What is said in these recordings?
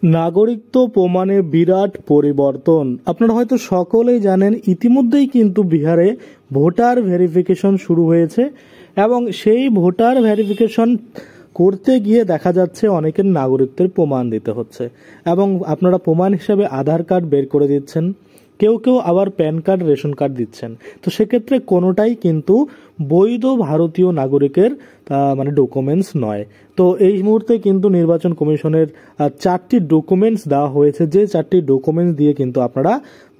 নাগরিকত্ব প্রমাণে বিরাট পরিবর্তন। আপনারা হয়তো সকলেই জানেন, ইতিমধ্যেই কিন্তু বিহারে ভোটার ভেরিফিকেশন শুরু হয়েছে এবং সেই ভোটার ভেরিফিকেশন করতে গিয়ে দেখা যাচ্ছে অনেকের নাগরিকত্বের প্রমাণ দিতে হচ্ছে এবং আপনারা প্রমাণ হিসেবে আধার কার্ড বের করে দিচ্ছেন, কেউ কেউ আবার প্যান কার্ড, রেশন কার্ড দিচ্ছেন। তো সেক্ষেত্রে কোনোটাই কিন্তু বৈধ ভারতীয় নাগরিকের মানে ডকুমেন্টস নয়। তো এই মুহূর্তে কিন্তু নির্বাচন কমিশনের 4টি ডকুমেন্টস দেওয়া হয়েছে, যে 4টি ডকুমেন্টস দিয়ে কিন্তু আপনারা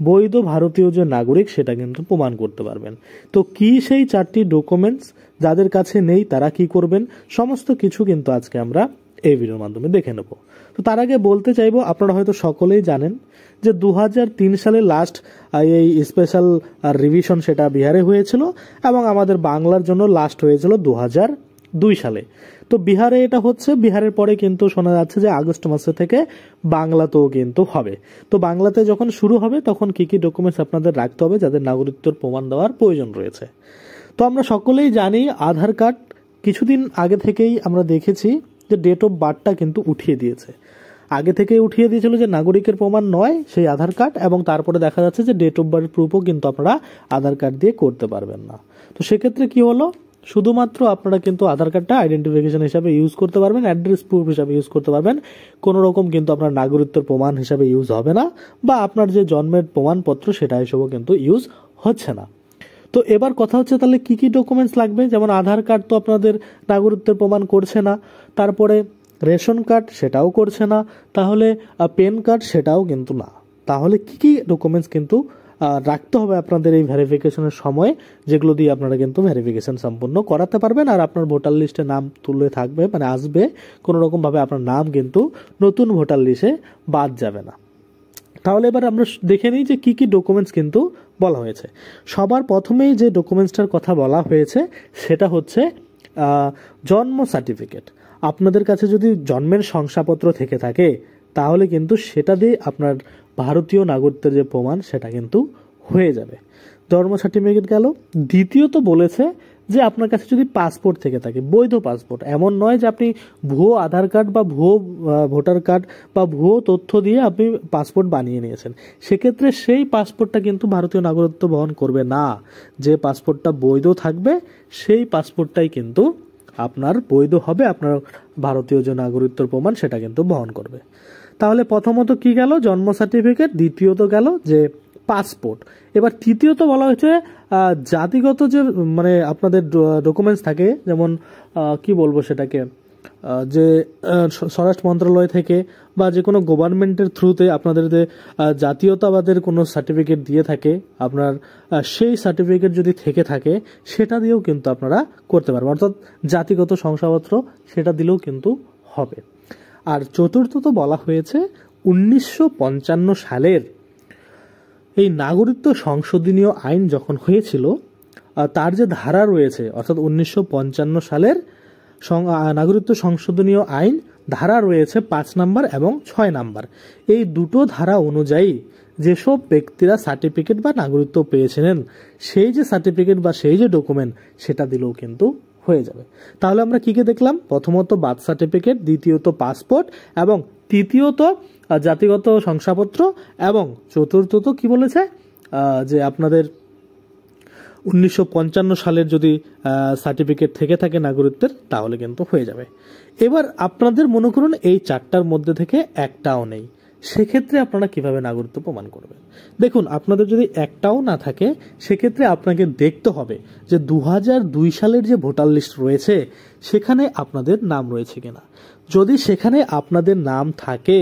বৈধ ভারতীয় যে নাগরিক সেটা কিন্তু প্রমাণ করতে পারবেন। তো কি সেই 4টি ডকুমেন্টস, যাদের কাছে নেই তারা কি করবেন, সমস্ত কিছু কিন্তু আজকে আমরা এই ভিডিওর মাধ্যমে দেখে নেব। তো তার আগে বলতে চাইবো, আপনারা হয়তো সকলেই জানেন যে 2003 সালে লাস্ট এই স্পেশাল রিভিশন সেটা বিহারে হয়েছিল এবং আমাদের বাংলার জন্য লাস্ট হয়েছিল 2002 সালে। তো বিহারে এটা হচ্ছে, বিহারের পরে কিন্তু শোনা যাচ্ছে যে আগস্ট মাসে থেকে বাংলাতেও কিন্তু হবে। তো বাংলাতে যখন শুরু হবে তখন কি কি ডকুমেন্টস আপনাদের রাখতে হবে যাদের নাগরিকত্বের প্রমাণ দেওয়ার প্রয়োজন রয়েছে। তো আমরা সকলেই জানি আধার কার্ড কিছুদিন আগে থেকেই আমরা দেখেছি যে ডেট অফ বার্থটা কিন্তু উঠিয়ে দিয়েছে। আগে থেকে উঠিয়ে দিয়েছিল যে নাগরিকের প্রমাণ নয় সেই আধার কার্ড, এবং তারপরে দেখা যাচ্ছে যে ডেট অফ বার্থ প্রুফও কিন্তু আপনারা আধার কার্ড দিয়ে করতে পারবেন না। তো সেক্ষেত্রে কি হলো, শুধুমাত্র আপনারা কিন্তু আধার কার্ডটা আইডেন্টিফিকেশন হিসাবে ইউজ করতে পারবেন, অ্যাড্রেস প্রুফ হিসাবে ইউজ করতে পারবেন, কোনো রকম কিন্তু আপনার নাগরিকত্বের প্রমাণ হিসাবে ইউজ হবে না, বা আপনার যে জন্মের প্রমাণপত্র সেটা হিসেবেও কিন্তু ইউজ হচ্ছে না। তো এবার কথা হচ্ছে তাহলে কি কি ডকুমেন্টস লাগবে। যেমন আধার কার্ড তো আপনাদের নাগরিকত্বের প্রমাণ করছে না, তারপরে রেশন কার্ড সেটাও করছে না, তাহলে প্যান কার্ড সেটাও কিন্তু না। তাহলে কি কি ডকুমেন্টস কিন্তু রাখতে হবে আপনাদের এই ভেরিফিকেশনের সময়, যেগুলো দিয়ে আপনারা কিন্তু ভেরিফিকেশন সম্পূর্ণ করাতে পারবেন আর আপনার ভোটার লিস্টে নাম তুলে থাকবে, মানে আসবে, কোনো রকমভাবে আপনার নাম কিন্তু নতুন ভোটার লিস্টে বাদ যাবে না। তাহলে এবার আমরা দেখে নিই যে কি কি ডকুমেন্টস কিন্তু বলা হয়েছে। সবার প্রথমেই যে ডকুমেন্টসটার কথা বলা হয়েছে সেটা হচ্ছে জন্ম সার্টিফিকেট। আপনাদের কাছে যদি জন্মের শংসাপত্র থেকে থাকে তাহলে কিন্তু সেটা দিয়ে আপনার ভারতীয় নাগরিকত্বের যে প্রমাণ সেটা কিন্তু হয়ে যাবে। জন্ম সার্টিফিকেট গেল। দ্বিতীয়ত বলেছে যে আপনার কাছে যদি পাসপোর্ট থেকে থাকে, বৈধ পাসপোর্ট, এমন নয় যে আপনি ভুয়ো আধার কার্ড বা ভুয়ো ভোটার কার্ড বা ভুয়ো তথ্য দিয়ে আপনি পাসপোর্ট বানিয়ে নিয়েছেন, সেক্ষেত্রে সেই পাসপোর্টটা কিন্তু ভারতীয় নাগরিকত্ব বহন করবে না। যে পাসপোর্টটা বৈধ থাকবে সেই পাসপোর্টটাই কিন্তু আপনার বৈধ হবে, আপনার ভারতীয় যে নাগরিকত্বের প্রমাণ সেটা কিন্তু বহন করবে। তাহলে প্রথমত কি গেল, জন্ম সার্টিফিকেট। দ্বিতীয়ত গেল যে পাসপোর্ট। এবার তৃতীয়ত বলা হয়েছে জাতিগত যে মানে আপনাদের ডকুমেন্টস থাকে, যেমন কি বলবো সেটাকে, যে স্বরাষ্ট্র মন্ত্রণালয় থেকে বা যে কোনো গভর্নমেন্টের থ্রুতে আপনাদের যে জাতীয়তাবাদের কোনো সার্টিফিকেট দিয়ে থাকে আপনার, সেই সার্টিফিকেট যদি থেকে থাকে সেটা দিয়েও কিন্তু আপনারা করতে পারবেন, অর্থাৎ জাতিগত শংসাপত্র সেটা দিলেও কিন্তু হবে। আর চতুর্থত বলা হয়েছে 1955 সালের এই নাগরিকত্ব সংশোধনীয় আইন যখন হয়েছিল তার যে ধারা রয়েছে, অর্থাৎ 1955 সালের নাগরিকত্ব সংশোধনীয় আইন ধারা রয়েছে 5 নাম্বার এবং 6 নাম্বার। এই দুটো ধারা অনুযায়ী যেসব ব্যক্তিরা সার্টিফিকেট বা নাগরিকত্ব পেয়েছিলেন সেই যে সার্টিফিকেট বা সেই যে ডকুমেন্ট সেটা দিলেও কিন্তু হয়ে যাবে। তাহলে আমরা কি কি দেখলাম, প্রথমত বার্থ সার্টিফিকেট, দ্বিতীয়ত পাসপোর্ট এবং তৃতীয়ত জাতিগত শংসাপত্র, এবং চতুর্থত কি বলেছে যে আপনাদের 1955 সালের যদি সার্টিফিকেট থেকে থাকে নাগরিকত্বের তাহলে কিন্তু হয়ে যাবে। এবার আপনাদের মনে করুন এই 4টার মধ্যে থেকে একটাও নেই, সেক্ষেত্রে আপনারা কিভাবে নাগরিকত্ব প্রমাণ করবেন। দেখুন, আপনাদের যদি একটাও না থাকে সেক্ষেত্রে আপনাকে দেখতে হবে যে 2002 সালের যে ভোটার লিস্ট রয়েছে সেখানে আপনাদের নাম রয়েছে কিনা। যদি সেখানে আপনাদের নাম থাকে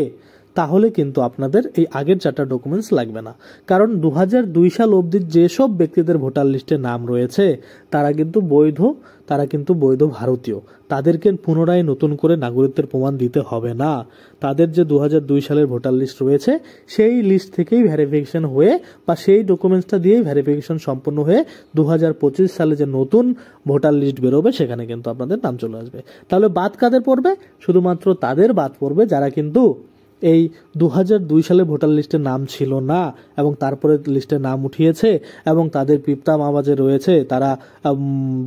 তাহলে কিন্তু আপনাদের এই আগের 4টা ডকুমেন্টস লাগবে না, কারণ 2002 সাল অবধি যেসব ব্যক্তিদের ভোটার লিস্টে নাম রয়েছে তারা কিন্তু বৈধ ভারতীয়, তাদেরকে পুনরায় নতুন করে নাগরিকত্বের প্রমাণ দিতে হবে না। তাদের যে 2002 সালের ভোটার লিস্ট রয়েছে সেই লিস্ট থেকেই ভেরিফিকেশন হয়ে বা সেই ডকুমেন্টসটা দিয়েই ভেরিফিকেশন সম্পন্ন হয়ে 2025 সালে যে নতুন ভোটার লিস্ট বেরোবে সেখানে কিন্তু আপনাদের নাম চলে আসবে। তাহলে বাদ কাদের পড়বে, শুধুমাত্র তাদের বাদ পড়বে যারা কিন্তু এই 2002 সালে ভোটার লিস্টে নাম ছিল না এবং তারপরে লিস্টে নাম উঠিয়েছে এবং তাদের পিতা মামা যে রয়েছে তারা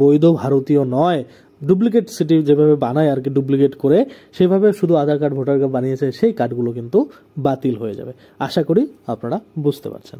বৈধ ভারতীয় নয়, ডুপ্লিকেট সিটি যেভাবে বানায় আর কি, ডুপ্লিকেট করে সেভাবে শুধু আধার কার্ড ভোটার কার্ড বানিয়েছে, সেই কার্ডগুলো কিন্তু বাতিল হয়ে যাবে। আশা করি আপনারা বুঝতে পারছেন।